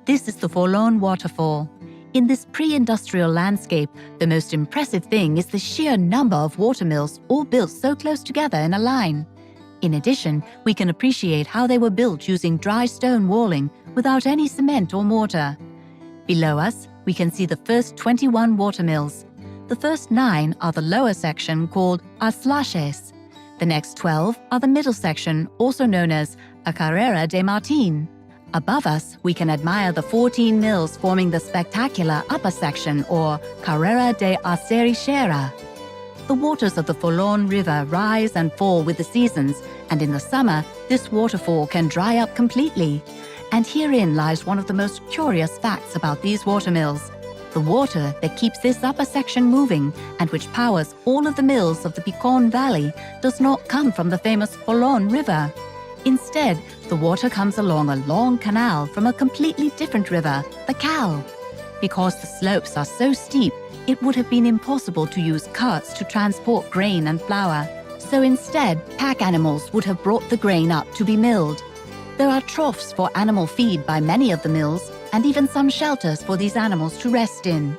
This is the Forlorn Waterfall. In this pre-industrial landscape, the most impressive thing is the sheer number of watermills all built so close together in a line. In addition, we can appreciate how they were built using dry stone walling without any cement or mortar. Below us, we can see the first 21 watermills. The first 9 are the lower section called Aslaches. The next 12 are the middle section, also known as a Carrera de Martin. Above us, we can admire the 14 mills forming the spectacular upper section, or Carrera de Acerixera. The waters of the Forlorn River rise and fall with the seasons, and in the summer, this waterfall can dry up completely. And herein lies one of the most curious facts about these watermills. The water that keeps this upper section moving and which powers all of the mills of the Picon Valley does not come from the famous Forlorn River. Instead, the water comes along a long canal from a completely different river, the Cal. Because the slopes are so steep, it would have been impossible to use carts to transport grain and flour. So instead, pack animals would have brought the grain up to be milled. There are troughs for animal feed by many of the mills, and even some shelters for these animals to rest in.